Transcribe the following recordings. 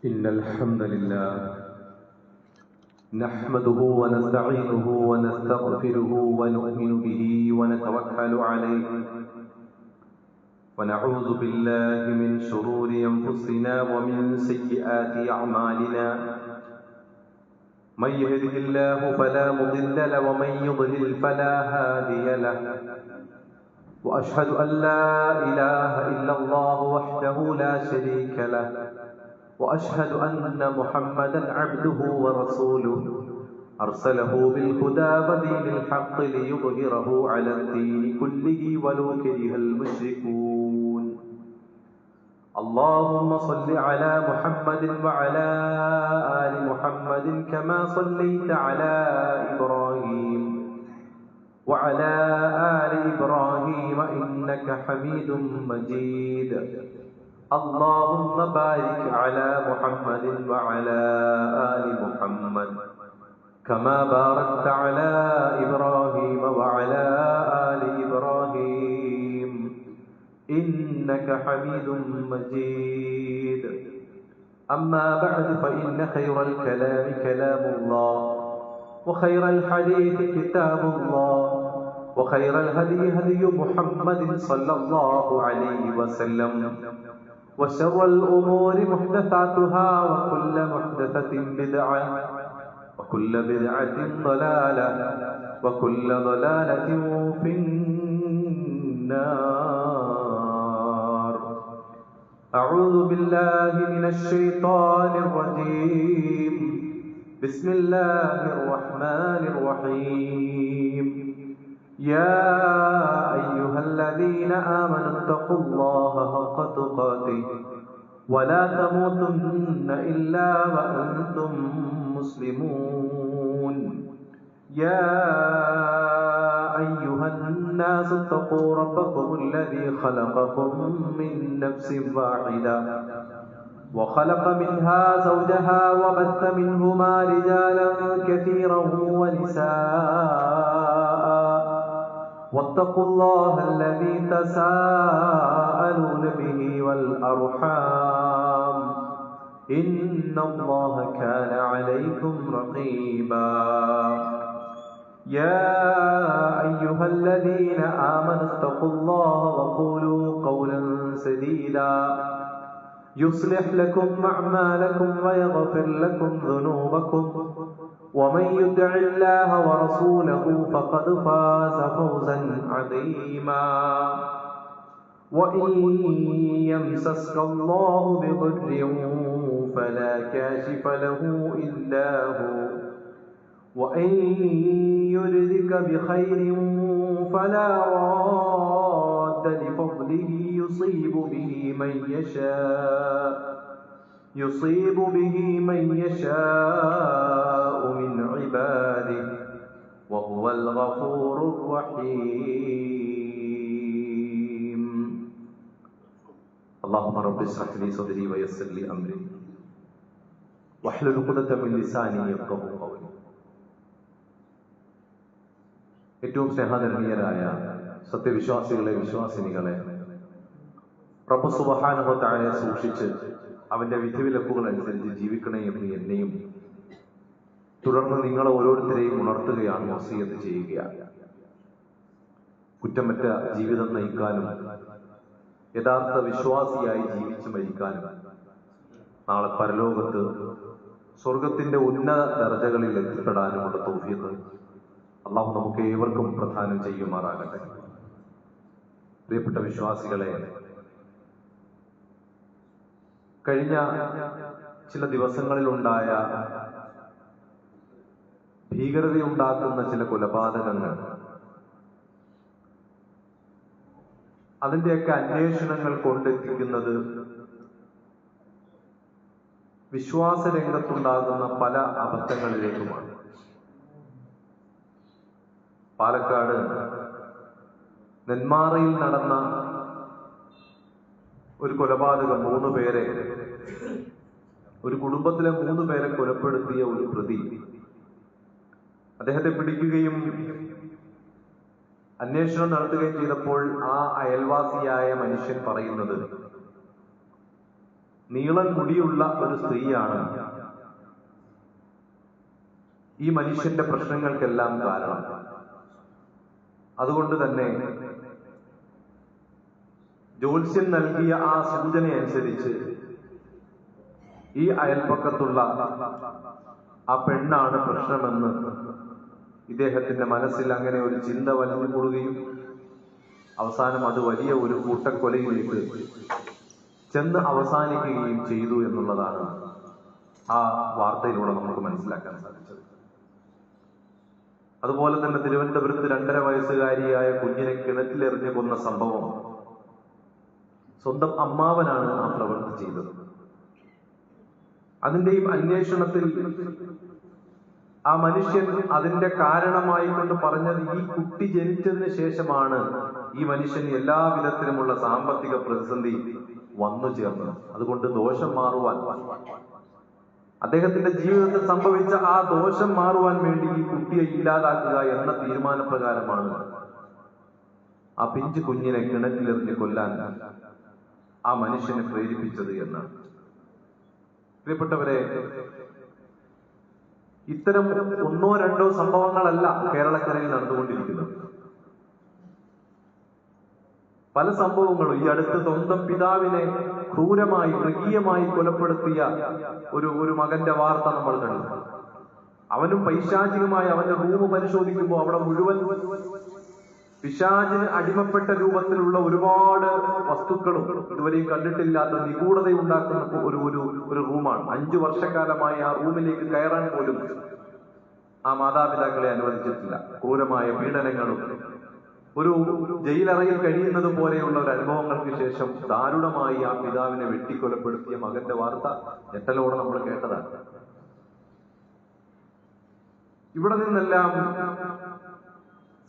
إن الحمد لله نحمده ونستعينه ونستغفره ونؤمن به ونتوكل عليه ونعوذ بالله من شرور أنفسنا ومن سيئات أعمالنا من يهده الله فلا مضل له ومن يضلل فلا هادي له وأشهد أن لا إله إلا الله وحده لا شريك له وأشهد أن محمدا عبده ورسوله أرسله بالهدى ودين الحق ليظهره على الدين كله ولو كره المشركون. اللهم صل على محمد وعلى آل محمد كما صليت على إبراهيم وعلى آل إبراهيم إنك حميد مجيد. اللهم بارك على محمد وعلى آل محمد كما باركت على إبراهيم وعلى آل إبراهيم إنك حميد مجيد. أما بعد فإن خير الكلام كلام الله وخير الحديث كتاب الله وخير الهدي هدي محمد صلى الله عليه وسلم وشر الأمور محدثاتها وكل محدثة بدعة وكل بدعة ضلالة وكل ضلالة في النار. أعوذ بالله من الشيطان الرجيم. بسم الله الرحمن الرحيم. يا أيها الذين آمنوا اتقوا الله حق تقاته ولا تموتن إلا وأنتم مسلمون. يا أيها الناس اتقوا ربكم الذي خلقكم من نفس واحدة وخلق منها زوجها وبث منهما رجالا كثيرا ونساء واتقوا الله الذي تساءلون به والأرحام إن الله كان عليكم رقيبا. يا أيها الذين آمنوا اتقوا الله وقولوا قولا سديدا يصلح لكم أعمالكم ويغفر لكم ذنوبكم ومن يطع الله ورسوله فقد فاز فوزا عظيما. وإن يمسسك الله بضر فلا كاشف له إلا هو وإن يردك بخير فلا راد لفضله يصيب به من يشاء من عباده وهو الغفور الرحيم. اللهم رب اشرح لي صدري ويسر لي أمري واحلل عقدة من لساني يفقهوا قولي. ഏറ്റവും സ്നേഹധർമ്മീയരായ സത്യവിശ്വാസികളെ, വിശ്വാസിനികളെ, റബ്ബ് സുബ്ഹാനഹു വ തആലയെ സൂക്ഷിച്ച് അവന്റെ വിധിവിലക്കുകൾ അനുസരിച്ച് ജീവിക്കണേ എന്ന് എന്നെയും തുടർന്ന് നിങ്ങളെ ഓരോരുത്തരെയും ഉണർത്തുകയാണ്, വസിയത്ത് ചെയ്യുകയാണ്. കുറ്റമറ്റ ജീവിതം നയിക്കാനും യഥാർത്ഥ വിശ്വാസിയായി ജീവിച്ചു മരിക്കാനും നാളെ പരലോകത്ത് സ്വർഗത്തിന്റെ ഉന്നത ദർജകളിൽ എത്തിപ്പെടാനുമുള്ള തൗഫീഖ് അല്ലാഹു നമുക്ക് ഏവർക്കും പ്രദാനം ചെയ്യുമാറാകട്ടെ. പ്രിയപ്പെട്ട വിശ്വാസികളെ, കഴിഞ്ഞ ചില ദിവസങ്ങളിലുണ്ടായ ഭീകരതയുണ്ടാക്കുന്ന ചില കൊലപാതകങ്ങൾ, അതിന്റെയൊക്കെ അന്വേഷണങ്ങൾ കൊണ്ടെത്തിക്കുന്നത് വിശ്വാസ രംഗത്തുണ്ടാകുന്ന പല അബദ്ധങ്ങളിലേക്കുമാണ്. പാലക്കാട് നെന്മാറയിൽ നടന്ന ഒരു കൊലപാതകം, 3 പേരെ, ഒരു കുടുംബത്തിലെ 3 പേരെ കൊലപ്പെടുത്തിയ ഒരു പ്രതി, അദ്ദേഹത്തെ പിടിക്കുകയും അന്വേഷണം നടത്തുകയും ചെയ്തപ്പോൾ ആ അയൽവാസിയായ മനുഷ്യൻ പറയുന്നത്, നീളൻ മുടിയുള്ള ഒരു സ്ത്രീയാണ് ഈ മനുഷ്യന്റെ പ്രശ്നങ്ങൾക്കെല്ലാം കാരണം. അതുകൊണ്ട് തന്നെ ജ്യോത്സ്യൻ നൽകിയ ആ സൂചനയനുസരിച്ച് ഈ അയൽപക്കത്തുള്ള ആ പെണ്ണാണ് പ്രശ്നമെന്ന് ഇദ്ദേഹത്തിന്റെ മനസ്സിൽ അങ്ങനെ ഒരു ചിന്ത വലിഞ്ഞുകൂടുകയും അവസാനം അത് വലിയ ഒരു കൂട്ടക്കൊലയിലേക്ക് ചെന്ന് അവസാനിക്കുകയും ചെയ്തു എന്നുള്ളതാണ് ആ വാർത്തയിലൂടെ നമുക്ക് മനസ്സിലാക്കാൻ സാധിച്ചത്. അതുപോലെ തന്നെ തിരുവനന്തപുരത്ത് 2.5 വയസ്സുകാരിയായ കുഞ്ഞിനെ കിണറ്റിലെറിഞ്ഞു കൊന്ന സംഭവം സ്വന്തം അമ്മാവനാണ് ആ പ്രവൃത്തി ചെയ്തത്. അതിന്റെയും അന്വേഷണത്തിൽ ആ മനുഷ്യൻ അതിന്റെ കാരണമായി കൊണ്ട് പറഞ്ഞത് ഈ കുട്ടി ജനിച്ചതിന് ശേഷമാണ് ഈ മനുഷ്യൻ എല്ലാവിധത്തിലുമുള്ള സാമ്പത്തിക പ്രതിസന്ധി വന്നു ചേർന്നത്. അതുകൊണ്ട് ദോഷം മാറുവാൻ, അദ്ദേഹത്തിന്റെ ജീവിതത്തിൽ സംഭവിച്ച ആ ദോഷം മാറുവാൻ വേണ്ടി ഈ കുട്ടിയെ ഇല്ലാതാക്കുക എന്ന തീരുമാനപ്രകാരമാണ് ആ പിഞ്ചു കുഞ്ഞിനെ കിണറ്റിലെറിഞ്ഞ് കൊല്ലാൻ ആ മനുഷ്യനെ പ്രേരിപ്പിച്ചത് എന്നാണ്. പ്രിയപ്പെട്ടവരെ, ഇത്തരം 1-2 സംഭവങ്ങളല്ല കേരളക്കരയിൽ നടന്നുകൊണ്ടിരിക്കുന്നത്. പല സംഭവങ്ങളും ഈ അടുത്ത് സ്വന്തം പിതാവിനെ ക്രൂരമായി മൃഗീയമായി കൊലപ്പെടുത്തിയ ഒരു മകന്റെ വാർത്ത നമ്മൾ കണ്ടു. അവനും പൈശാചികമായി അവന്റെ റൂം പരിശോധിക്കുമ്പോൾ അവിടെ മുഴുവൻ പിശാചിന് അടിമപ്പെട്ട രൂപത്തിലുള്ള ഒരുപാട് വസ്തുക്കളും ഇതുവരെയും കണ്ടിട്ടില്ലാത്ത നിഗൂഢതയുണ്ടാക്കുന്ന ഒരു റൂമാണ്. 5 വർഷക്കാലമായി ആ റൂമിലേക്ക് കയറാൻ പോലും ആ മാതാപിതാക്കളെ അനുവദിച്ചിട്ടില്ല. ക്രൂരമായ പീഡനങ്ങളും ഒരു ജയിലറയിൽ കഴിയുന്നത് പോലെയുള്ള ഒരു അനുഭവങ്ങൾക്ക് ശേഷം ദാരുണമായി ആ പിതാവിനെ വെട്ടിക്കൊലപ്പെടുത്തിയ മകന്റെ വാർത്ത ഞെട്ടലോടെ നമ്മൾ കേട്ടതാണ്. ഇവിടെ നിന്നെല്ലാം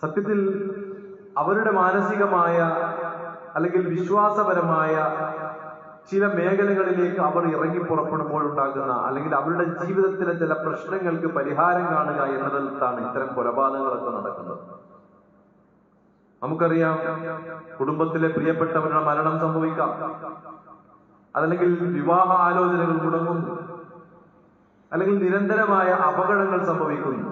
സത്യത്തിൽ അവരുടെ മാനസികമായ അല്ലെങ്കിൽ വിശ്വാസപരമായ ചില മേഖലകളിലേക്ക് അവർ ഇറങ്ങി പുറപ്പെടുമ്പോഴുണ്ടാകുന്ന അല്ലെങ്കിൽ അവരുടെ ജീവിതത്തിലെ ചില പ്രശ്നങ്ങൾക്ക് പരിഹാരം കാണുക എന്നതിലാണ് ഇത്തരം കൊലപാതകങ്ങളൊക്കെ നടക്കുന്നത്. നമുക്കറിയാം, കുടുംബത്തിലെ പ്രിയപ്പെട്ടവരുടെ മരണം സംഭവിക്കാം, അതല്ലെങ്കിൽ വിവാഹ ആലോചനകൾ മുടങ്ങുന്നു, അല്ലെങ്കിൽ നിരന്തരമായ അപകടങ്ങൾ സംഭവിക്കുന്നു.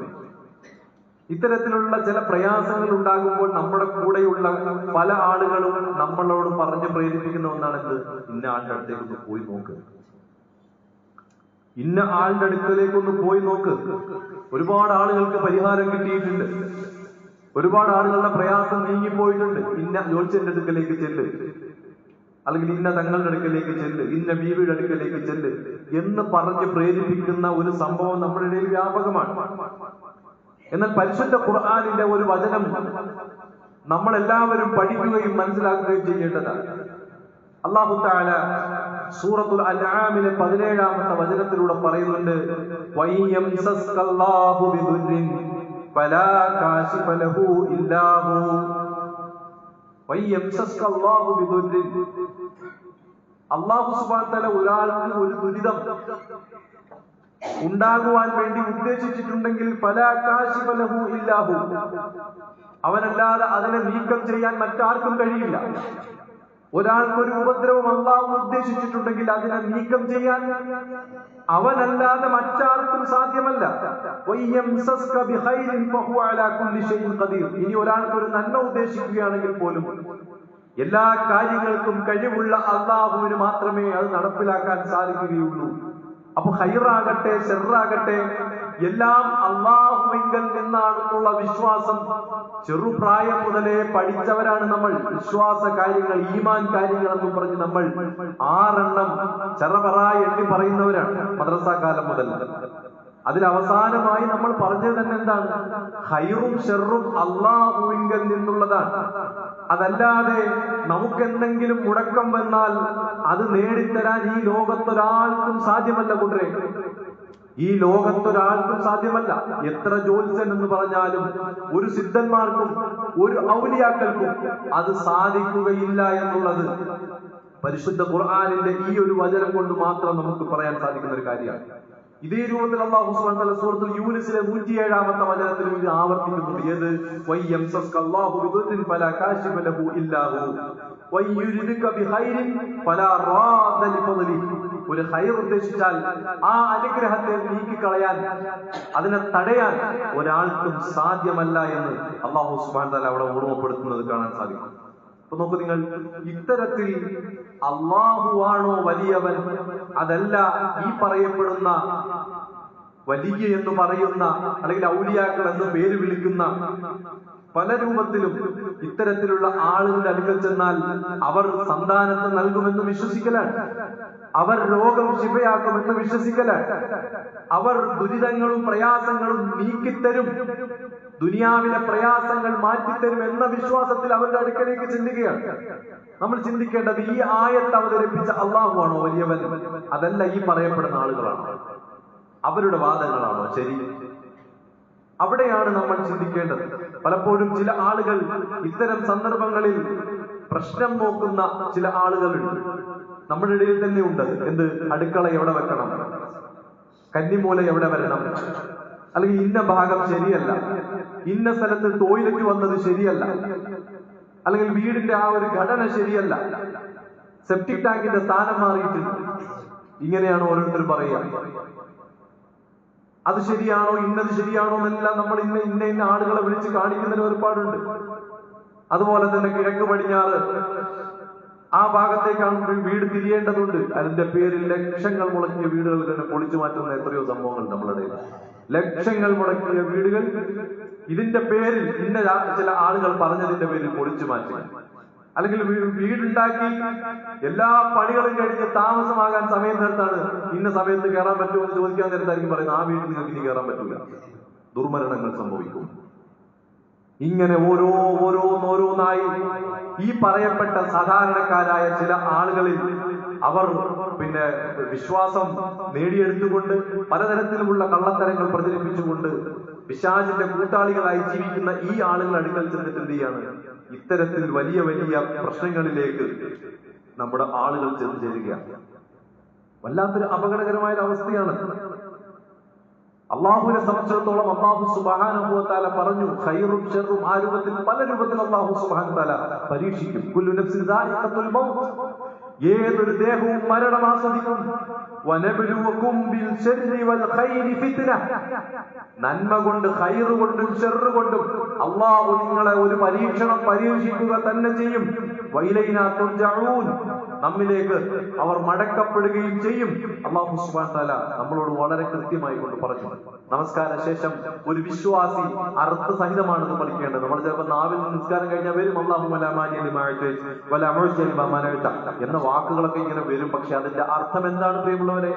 ഇത്തരത്തിലുള്ള ചില പ്രയാസങ്ങൾ ഉണ്ടാകുമ്പോൾ നമ്മുടെ കൂടെയുള്ള പല ആളുകളും നമ്മളോട് പറഞ്ഞ് പ്രേരിപ്പിക്കുന്ന ഒന്നാണെന്ത്? ഇന്ന ആളുടെ അടുത്തേക്കൊന്ന് പോയി നോക്ക്, ഇന്ന ആളുടെ അടുക്കലേക്കൊന്ന് പോയി നോക്ക്. ഒരുപാട് ആളുകൾക്ക് പരിഹാരം കിട്ടിയിട്ടുണ്ട്, ഒരുപാട് ആളുകളുടെ പ്രയാസം നീങ്ങിപ്പോയിട്ടുണ്ട്. ഇന്ന ജ്യോത്സ്യന്റെ അടുക്കലേക്ക് ചെല്ല്, അല്ലെങ്കിൽ ഇന്ന തങ്ങളുടെ അടുക്കലേക്ക് ചെല്ല്, ഇന്ന ബീവിയുടെ അടുക്കലേക്ക് ചെല്ല് എന്ന് പറഞ്ഞ് പ്രേരിപ്പിക്കുന്ന ഒരു സംഭവം നമ്മുടെ ഇടയിൽ വ്യാപകമാണ്. എന്നാൽ പരിശുദ്ധ ഖുർആനിന്റെ ഒരു വചനം നമ്മളെല്ലാവരും പഠിക്കുകയും മനസ്സിലാക്കുകയും ചെയ്യേണ്ടതാണ്. അല്ലാഹു തആല സൂറത്തുൽ അൻആമിലെ 17-ാമത്തെ വചനത്തിലൂടെ പറയുന്നുണ്ട്, വയംസസ്കല്ലാഹു ബിദുർരിൻ ഫലാ കാശിഫ ലഹു ഇല്ലാ ഹു. വയംസസ്കല്ലാഹു ബിദുർരിൻ, അല്ലാഹു സുബ്ഹാനഹു വ തആല ഒരാൾക്ക് ഒരു ദുരിതം ഉണ്ടാകുവാൻ വേണ്ടി ഉദ്ദേശിച്ചിട്ടുണ്ടെങ്കിൽ ഫലാ കാശിഫ ലഹു ഇല്ലാ ഹു, അവനല്ലാതെ അതിനെ നീക്കം ചെയ്യാൻ മറ്റാർക്കും കഴിയില്ല. ഒരാൾക്കൊരു ഉപദ്രവം അല്ലാഹു ഉദ്ദേശിച്ചിട്ടുണ്ടെങ്കിൽ അതിനെ നീക്കം ചെയ്യാൻ അവനല്ലാതെ മറ്റാർക്കും സാധ്യമല്ല. ഇനി ഒരാൾക്കൊരു നന്മ ഉദ്ദേശിക്കുകയാണെങ്കിൽ പോലും എല്ലാ കാര്യങ്ങൾക്കും കഴിവുള്ള അല്ലാഹുവിന് മാത്രമേ അത് നടപ്പിലാക്കാൻ സാധിക്കുകയുള്ളൂ. അപ്പൊ ഖൈറാകട്ടെ ശർറാകട്ടെ എല്ലാം അല്ലാഹുവിങ്കൽ നിന്നാണെന്നുള്ള വിശ്വാസം ചെറുപ്രായം മുതലേ പഠിച്ചവരാണ് നമ്മൾ. വിശ്വാസ കാര്യങ്ങൾ, ഈമാൻ കാര്യങ്ങൾ എന്നും പറഞ്ഞ് നമ്മൾ 6 എണ്ണം ചെറപറായി എണ്ണി പറയുന്നവരാണ് മദ്രസ കാലം മുതൽ. അതിലവസാനമായി നമ്മൾ പറഞ്ഞത് തന്നെ എന്താണ്? ഖൈറും ഷർറും അല്ലാഹുവിങ്കൽ നിന്നുള്ളതാണ്. അതല്ലാതെ നമുക്കെന്തെങ്കിലും മുടക്കം വന്നാൽ അത് നേടിത്തരാൻ ഈ ലോകത്തൊരാൾക്കും സാധ്യമല്ല കൂട്ടരെ, ഈ ലോകത്തൊരാൾക്കും സാധ്യമല്ല. എത്ര ജ്യോത്സ്യൻ എന്ന് പറഞ്ഞാലും ഒരു സിദ്ധന്മാർക്കും ഒരു ഔലിയാക്കൾക്കും അത് സാധിക്കുകയില്ല എന്നുള്ളത് പരിശുദ്ധ ഖുർആനിന്റെ ഈ ഒരു വചനം കൊണ്ട് മാത്രം നമുക്ക് പറയാൻ സാധിക്കുന്ന ഒരു കാര്യമാണ്. ഇതേ രൂപത്തിൽ അല്ലാഹു സുബ്ഹാനഹു വ തആല സൂറത്തുൽ യൂനിസിലെ 107-ാമത്തെ വചനത്തിൽ ഇത് ആവർത്തിക്കുന്നുണ്ട്. ഏത്? വയംസസ്കല്ലാഹു ബിദുർരിൻ ഫലാ കാശിഫ ലഹു ഇല്ലാ ഹു. ഒരു ഖൈർ ഉദ്ദേശിച്ചാൽ ആ അനുഗ്രഹത്തെ നീക്കിക്കളയാൻ, അതിനെ തടയാൻ ഒരാൾക്കും സാധ്യമല്ല എന്ന് അല്ലാഹു സുബ്ഹാനഹു വ തആല അവിടെ ഓർമ്മപ്പെടുത്തുന്നത് കാണാൻ സാധിക്കും. അപ്പൊ നോക്കൂ നിങ്ങൾ, ഇത്തരത്തിൽ അല്ലാഹുവാണോ വലിയവൻ, അതല്ല ഈ പറയപ്പെടുന്ന വലിയ എന്ന് പറയുന്ന അല്ലെങ്കിൽ ഔലിയാക്കൾ എന്ന് പേര് വിളിക്കുന്ന പല രൂപത്തിലും ഇത്തരത്തിലുള്ള ആളുകളുടെ അടുക്കൽ ചെന്നാൽ അവർ സന്താനത്തെ നൽകുമെന്ന് വിശ്വസിക്കലാണ്, അവർ രോഗം ശിഫയാക്കുമെന്ന് വിശ്വസിക്കലാണ്, അവർ ദുരിതങ്ങളും പ്രയാസങ്ങളും നീക്കിത്തരും, ദുനിയാവിലെ പ്രയാസങ്ങൾ മാറ്റിത്തരും എന്ന വിശ്വാസത്തിൽ അവരുടെ അടുക്കലേക്ക് ചിന്തിക്കുകയാണ്. നമ്മൾ ചിന്തിക്കേണ്ടത് ഈ ആയത്ത് അവതരിപ്പിച്ച അള്ളാഹുവാണോ വലിയവൻ, അതല്ല ഈ പറയപ്പെടുന്ന ആളുകളാണോ, അവരുടെ വാദങ്ങളാണോ ശരി? അവിടെയാണ് നമ്മൾ ചിന്തിക്കേണ്ടത്. പലപ്പോഴും ചില ആളുകൾ ഇത്തരം സന്ദർഭങ്ങളിൽ പ്രശ്നം നോക്കുന്ന ചില ആളുകളുണ്ട്, നമ്മുടെ ഇടയിൽ തന്നെ ഉണ്ട്. എന്ത്, അടുക്കള എവിടെ വെക്കണം, കന്നിമൂല എവിടെ വരണം, അല്ലെങ്കിൽ ഇന്ന ഭാഗം ശരിയല്ല, ഇന്ന സ്ഥലത്ത് ടോയ്ലറ്റ് വന്നത് ശരിയല്ല, അല്ലെങ്കിൽ വീടിന്റെ ആ ഒരു ഘടന ശരിയല്ല, സെപ്റ്റിക് ടാങ്കിന്റെ സ്ഥാനം മാറിയിട്ടുണ്ട്. ഇങ്ങനെയാണ് ഓരോരുത്തർ പറയുക. അത് ശരിയാണോ, ഇന്നത് ശരിയാണോ എന്നെല്ലാം നമ്മൾ ഇന്ന ആളുകളെ വിളിച്ച് കാണിക്കുന്നതിന് ഒരുപാടുണ്ട്. അതുപോലെ തന്നെ കിഴക്ക് പടിഞ്ഞാറ് ആ ഭാഗത്തേക്കാണ് വീട് തിരിയേണ്ടതുണ്ട്. അതിന്റെ പേരിൽ ലക്ഷങ്ങൾ മുടക്കിയ വീടുകൾ തന്നെ പൊളിച്ചു മാറ്റുന്ന എത്രയോ സംഭവങ്ങൾ നമ്മളുടെ ലക്ഷങ്ങൾ മുടക്കിയ വീടുകൾ ഇതിന്റെ പേരിൽ ഇന്ന ചില ആളുകൾ പറഞ്ഞതിന്റെ പേരിൽ പൊളിച്ചു മാറ്റുക, അല്ലെങ്കിൽ വീടുണ്ടാക്കി എല്ലാ പണികളും കഴിഞ്ഞ് താമസമാകാൻ സമയം നേരത്താണ് ഇന്ന സമയത്ത് കയറാൻ പറ്റുമോ എന്ന് ചോദിക്കാൻ നേരത്തായിരിക്കും പറയുന്നത് ആ വീട്ടിൽ നിങ്ങൾക്ക് ഇനി കയറാൻ പറ്റില്ല, ദുർമരണങ്ങൾ സംഭവിക്കും. ഇങ്ങനെ ഓരോന്നായി ഈ പറയപ്പെട്ട സാധാരണക്കാരായ ചില ആളുകളിൽ അവർ പിന്നെ വിശ്വാസം നേടിയെടുത്തുകൊണ്ട് പലതരത്തിലുമുള്ള കള്ളത്തരങ്ങൾ പ്രചരിപ്പിച്ചുകൊണ്ട് പിശാചിന്റെ കൂട്ടാളികളായി ജീവിക്കുന്ന ഈ ആളുകൾ അടുക്കൽ ചെന്നിട്ട് എന്ത് ചെയ്യാണ്, ഇത്തരത്തിൽ വലിയ വലിയ പ്രശ്നങ്ങളിലേക്ക് നമ്മുടെ ആളുകൾ ചെന്ന് ചേരുകയാണ്. വല്ലാത്തൊരു അപകടകരമായ അവസ്ഥയാണ്. അള്ളാഹുവിനെ സംബന്ധിച്ചിടത്തോളം അല്ലാഹു സുബ്ഹാനഹു വ തആല പറഞ്ഞു, ഖൈറും ശർറും ആ രൂപത്തിൽ പല രൂപത്തിൽ അല്ലാഹു സുബ്ഹാനഹു വ തആല പരീക്ഷിക്കും. കുല്ലു നഫ്സിൻ ദാഇഖത്തുൽ മൗത്ത്, ഏതൊരു ദേഹവും മരണം ആസ്വദിക്കും. വനബ്ലുവകും ബിൽ ശർരി വൽ ഖൈരി ഫിത്ന, നന്മ കൊണ്ട് ഖൈറ് കൊണ്ടും ശർറ് കൊണ്ടും അല്ലാഹു നിങ്ങളെ ഒരു പരീക്ഷണം പരീക്ഷിക്കുക തന്നെ ചെയ്യും. വഇലൈനാ തുർജഊൻ, നമ്മിലേക്ക് അവർ മടക്കപ്പെടുകയും ചെയ്യും. അല്ലാഹു സുബ്ഹാനഹു വ തആല നമ്മളോട് വളരെ കൃത്യമായി കൊണ്ട് പറഞ്ഞു. നമസ്കാര ശേഷം ഒരു വിശ്വാസി അർത്ഥസഹിതമാണെന്ന് പഠിക്കേണ്ടത്. നമ്മൾ ചിലപ്പോൾ നാവിൽ നിസ്കാരം കഴിഞ്ഞാൽ വരും അല്ലാഹുമ്മ ലാ മാനിഅ ലിമാ അഅ്തൈത വലാ മുഅ്തിയ ലിമാ മനഅത എന്ന വാക്കുകളൊക്കെ ഇങ്ങനെ വരും. പക്ഷെ അതിന്റെ അർത്ഥം എന്താണ് പ്രിയമുള്ളവരെ?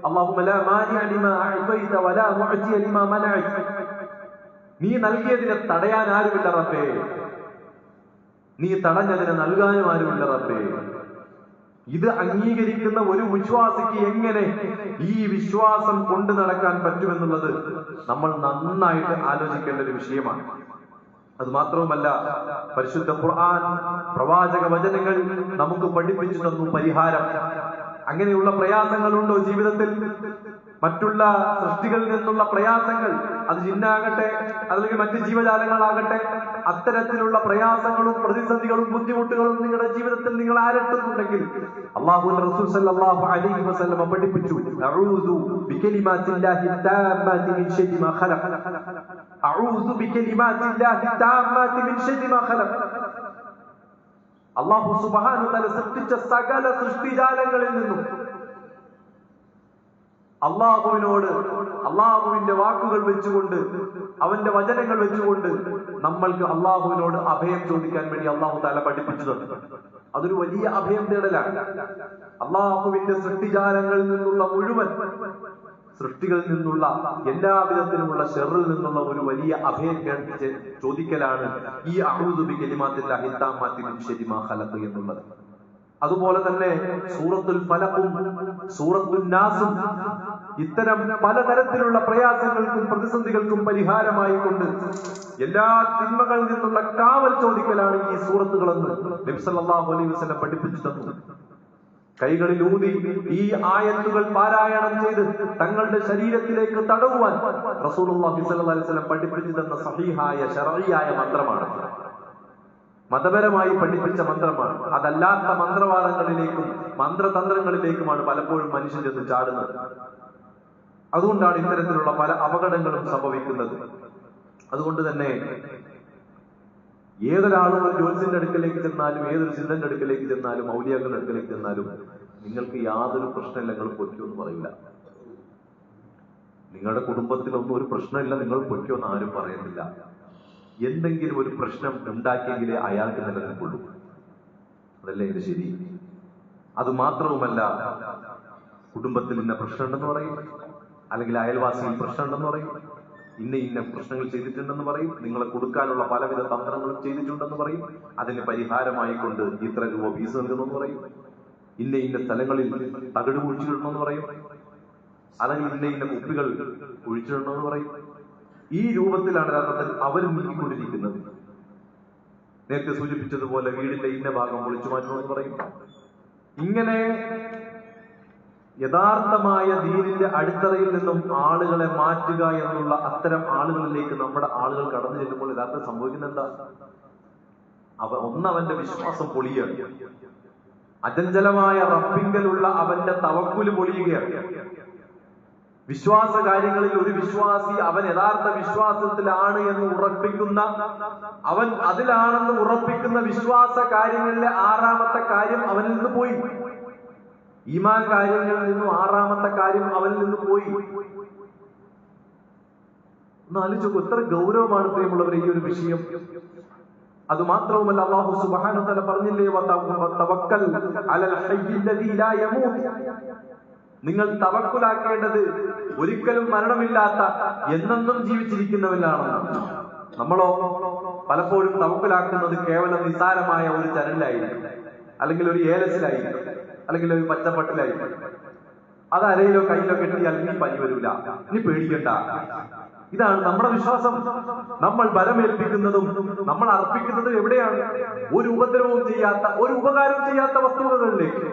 അല്ലാഹുമ്മ ലാ മാനിഅ ലിമാ അഅ്തൈത വലാ മുഅ്തിയ ലിമാ മനഅത, നീ നൽകിയതിനെ തടയാൻ ആരുമില്ല റബ്ബേ, നീ തടഞ്ഞതിനെ നൽകാനും ആരുമില്ല റബ്ബേ. ഇത് അംഗീകരിക്കുന്ന ഒരു വിശ്വാസിക്ക് എങ്ങനെ ഈ വിശ്വാസം കൊണ്ടു നടക്കാൻ പറ്റുമെന്നുള്ളത് നമ്മൾ നന്നായിട്ട് ആലോചിക്കേണ്ട ഒരു വിഷയമാണ്. അത് മാത്രവുമല്ല, പരിശുദ്ധ ഖുർആൻ പ്രവാചക വചനങ്ങൾ നമുക്ക് പഠിപ്പിച്ചു തന്നു പരിഹാരം. അങ്ങനെയുള്ള പ്രയാസങ്ങളുണ്ടോ ജീവിതത്തിൽ? മറ്റുള്ള സൃഷ്ടികളിൽ നിന്നുള്ള പ്രയാസങ്ങൾ, അത് ജിന്നാകട്ടെ അല്ലെങ്കിൽ മറ്റ് ജീവജാലങ്ങളാകട്ടെ, അത്തരത്തിലുള്ള പ്രയാസങ്ങളും പ്രതിസന്ധികളും ബുദ്ധിമുട്ടുകളും നിങ്ങളുടെ ജീവിതത്തിൽ നിങ്ങൾ ആരട്ടുന്നുണ്ടെങ്കിൽ അല്ലാഹുവിന്റെ റസൂൽ സല്ലല്ലാഹു അലൈഹി വസല്ലം പഠിപ്പിച്ചു, അഊദു ബികലിമാത്തില്ലാഹി താമ്മാതി മിൻ ശർരി മാ ഖലഖ, അഊദു ബികലിമാത്തില്ലാഹി താമ്മാതി മിൻ ശർരി മാ ഖലഖ. അല്ലാഹു സുബ്ഹാനഹു വ തആല സൃഷ്ടിച്ച സകല സൃഷ്ടിജാലങ്ങളിൽ നിന്നും അള്ളാഹുവിനോട് അള്ളാഹുവിന്റെ വാക്കുകൾ വെച്ചുകൊണ്ട് അവന്റെ വചനങ്ങൾ വെച്ചുകൊണ്ട് നമ്മൾക്ക് അള്ളാഹുവിനോട് അഭയം ചോദിക്കാൻ വേണ്ടി അള്ളാഹു തആല പഠിപ്പിച്ചു തന്നു. അതൊരു വലിയ അഭയം തേടലാണ്. അള്ളാഹുവിന്റെ സൃഷ്ടിജാലങ്ങളിൽ നിന്നുള്ള മുഴുവൻ സൃഷ്ടികളിൽ നിന്നുള്ള എല്ലാവിധത്തിലുമുള്ള ശർറിൽ നിന്നുള്ള ഒരു വലിയ അഭയം ചോദിക്കലാണ് ഈ അഊദു ബികലിമാത്തില്ലാഹി താമ്മാതി മിൻ ശർരി മാ ഖലഖ എന്നുള്ളത്. അതുപോലെ തന്നെ സൂറത്തുൽ ഫലഖും സൂറത്തുൽ നാസും ഇത്തരം പലതരത്തിലുള്ള പ്രയാസങ്ങൾക്കും പ്രതിസന്ധികൾക്കും പരിഹാരമായി കൊണ്ട് എല്ലാ തിന്മകളിൽ നിന്നുള്ള കാവൽ ചോദിക്കലാണ് ഈ സൂറത്തുകളെന്ന് നബി സല്ലല്ലാഹു അലൈഹി വസല്ലം പഠിപ്പിച്ചു തന്നു. കൈകളിൽ ഊതി ഈ ആയത്തുകൾ പാരായണം ചെയ്ത് തങ്ങളുടെ ശരീരത്തിലേക്ക് തടവുവാൻ റസൂലുള്ളാഹി സ്വല്ലല്ലാഹു അലൈഹി വസല്ലം പഠിപ്പിച്ചു തന്ന സഹീഹായ ശർഈയായ മന്ത്രമാണ്. മതപരമായി പഠിപ്പിച്ച മന്ത്രമാണ്. അതല്ലാത്ത മന്ത്രവാദങ്ങളിലേക്കും മന്ത്രതന്ത്രങ്ങളിലേക്കുമാണ് പലപ്പോഴും മനുഷ്യൻ ചെന്ന് ചാടുന്നത്. അതുകൊണ്ടാണ് ഇത്തരത്തിലുള്ള പല അപകടങ്ങളും സംഭവിക്കുന്നത്. അതുകൊണ്ട് തന്നെ ഏതൊരാളും ഒരു ജ്യോത്സ്യന്റെ അടുക്കലേക്ക് ചെന്നാലും, ഏതൊരു സിദ്ധന്റെ അടുക്കലേക്ക് ചെന്നാലും, ഔലിയാക്കളുടെ അടുക്കലേക്ക് ചെന്നാലും നിങ്ങൾക്ക് യാതൊരു പ്രശ്നമില്ല, നിങ്ങൾ പൊയ്ക്കോന്ന് പറയില്ല. നിങ്ങളുടെ കുടുംബത്തിലൊന്നും ഒരു പ്രശ്നമില്ല, നിങ്ങൾ പൊയ്ക്കോന്ന് ആരും പറയുന്നില്ല. എന്തെങ്കിലും ഒരു പ്രശ്നം ഉണ്ടാക്കിയെങ്കിലേ അയാൾക്ക് നിലനിൽക്കുള്ളൂ. അതല്ലേ ഇത് ശരി? അത് മാത്രവുമല്ല, കുടുംബത്തിൽ ഇന്ന പ്രശ്നമുണ്ടെന്ന് പറയും, അല്ലെങ്കിൽ അയൽവാസിയിൽ പ്രശ്നമുണ്ടെന്ന് പറയും, ഇന്ന പ്രശ്നങ്ങൾ ചെയ്തിട്ടുണ്ടെന്ന് പറയും, നിങ്ങളെ കൊടുക്കാനുള്ള പലവിധ തന്ത്രങ്ങളും ചെയ്തിട്ടുണ്ടെന്ന് പറയും, അതിന് പരിഹാരമായി കൊണ്ട് ഇത്ര രൂപ ഫീസ് നൽകുന്നെന്ന് പറയും, ഇന്ന സ്ഥലങ്ങളിൽ തകിട് കുഴിച്ചിടണമെന്ന് പറയും, അല്ലെങ്കിൽ ഇന്ന കുപ്പികൾ കുഴിച്ചിടണമെന്ന് പറയും. ഈ രൂപത്തിലാണ് യഥാർത്ഥത്തിൽ അവർ നീങ്ങിക്കൊണ്ടിരിക്കുന്നത്. നേരത്തെ സൂചിപ്പിച്ചതുപോലെ വീടിന്റെ ഇന്ന ഭാഗം പൊളിച്ചു മാറ്റണമെന്ന് പറയും. ഇങ്ങനെ യഥാർത്ഥമായ ദീനിന്റെ അടിത്തറയിൽ നിന്നും ആളുകളെ മാറ്റുക എന്നുള്ള അത്തരം ആളുകളിലേക്ക് നമ്മുടെ ആളുകൾ കടന്നു ചെല്ലുമ്പോൾ യഥാർത്ഥം സംഭവിക്കുന്ന എന്താ? അവന്റെ വിശ്വാസം പൊളിയാണ്. അചഞ്ചലമായ റബ്ബിങ്കലുള്ള അവന്റെ തവക്കുല് പൊളിയുകയാണ്. വിശ്വാസ കാര്യങ്ങളിൽ ഒരു വിശ്വാസി അവൻ യഥാർത്ഥ വിശ്വാസത്തിലാണ് എന്ന് ഉറപ്പിക്കുന്ന, അവൻ അതിലാണെന്ന് ഉറപ്പിക്കുന്ന വിശ്വാസ കാര്യങ്ങളിലെ 6ാമത്തെ കാര്യം അവനിൽ നിന്ന് പോയി. ഈമാൻ കാര്യങ്ങളിൽ നിന്നും 6ാമത്തെ കാര്യം അവനിൽ നിന്ന് പോയി. ഒന്ന് ആലോചിച്ചു, എത്ര ഗൗരവമാണ് പ്രിയമുള്ളവരെ ഈ ഒരു വിഷയം. അത് മാത്രവുമല്ല, അല്ലാഹു സുബ്ഹാനഹു വ തആല പറഞ്ഞില്ലേ, വതവക്കൽ അലൽ ഹയ്യിൽ ലദീ ലാ യമൂത്. നിങ്ങൾ തവക്കുലാക്കേണ്ടത് ഒരിക്കലും മരണമില്ലാത്ത എന്നെന്നും ജീവിച്ചിരിക്കുന്നവനാണെന്ന്. നമ്മളോ പലപ്പോഴും തവക്കുലാക്കുന്നത് കേവലം നിസ്സാരമായ ഒരു ചരലിലായിരിക്കും, അല്ലെങ്കിൽ ഒരു ഏലസിലായിരിക്കും, അല്ലെങ്കിൽ ഒരു പച്ചപ്പട്ടിലായിരിക്കും. അത് അരയിലോ കയ്യിലോ കെട്ടിയാൽ ഇനി പനി വരൂല, ഇനി പേടിക്കണ്ട. ഇതാണ് നമ്മുടെ വിശ്വാസം. നമ്മൾ ബലമേൽപ്പിക്കുന്നതും നമ്മൾ അർപ്പിക്കുന്നതും എവിടെയാണ്? ഒരു ഉപദ്രവവും ചെയ്യാത്ത, ഒരു ഉപകാരവും ചെയ്യാത്ത വസ്തുവകളിലേക്ക്.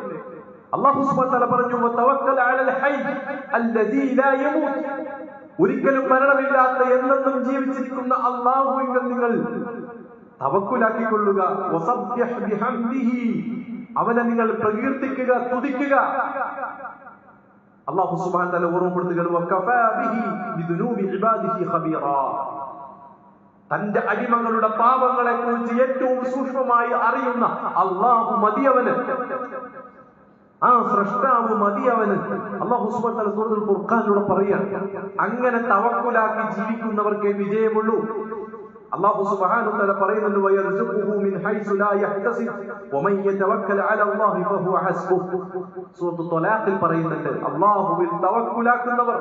അല്ലാഹു സുബ്ഹാനഹു വ തആല പറഞ്ഞു, വതവക്കൽ അലൽ ഹയ്യ് അല്ലദീ ലാ യമൂത്. ഒരിക്കലും മരണമില്ലാത്ത എന്നെന്നും ജീവിച്ചിരിക്കുന്ന അല്ലാഹുവിൽ നിങ്ങൾ തവക്കുലാക്കിക്കൊള്ളുക. വസബ്ബിഹ് ബിഹംദിഹി, അവനെ നിങ്ങൾ പ്രകീർത്തിക്കുക, സ്തുതിക്കുക. അല്ലാഹു സുബ്ഹാനഹു വ തആല ഓർമ്മപ്പെടുത്തുകയാണ്, വകഫാ ബിഹി ബിദുനൂബി ഇബാദിഹി ഖബീറാ. തന്റെ അടിമകളുടെ പാപങ്ങളെ കുറിച്ച് ഏറ്റവും സൂക്ഷ്മമായി അറിയുന്ന അല്ലാഹു മതിയവന്, ആ സ്രഷ്ടാവ് മതിയവന്. അല്ലാഹു സുബ്ഹാനഹു വ തആല സൂറത്തുൽ ഫുർഖാനിലൂടെ പറയാണ്, അങ്ങനെ തവക്കുലാക്കി ജീവിക്കുന്നവർക്കേ വിജയമുള്ളൂ. അല്ലാഹു സുബ്ഹാനഹു വ തആല പറയുന്നുണ്ട്, വയർസുഖുഹു മിൻ ഹൈസു ലാ യഹ്തസിബ് വമൻ യതവക്കൽ അലല്ലാഹി ഫഹുവ ഹസ്ബുഹ്. സൂറത്തുൽ ത്വലാഖിൽ പറയുന്നുണ്ട്, അല്ലാഹുവിൽ തവക്കുലാക്കുന്നവർ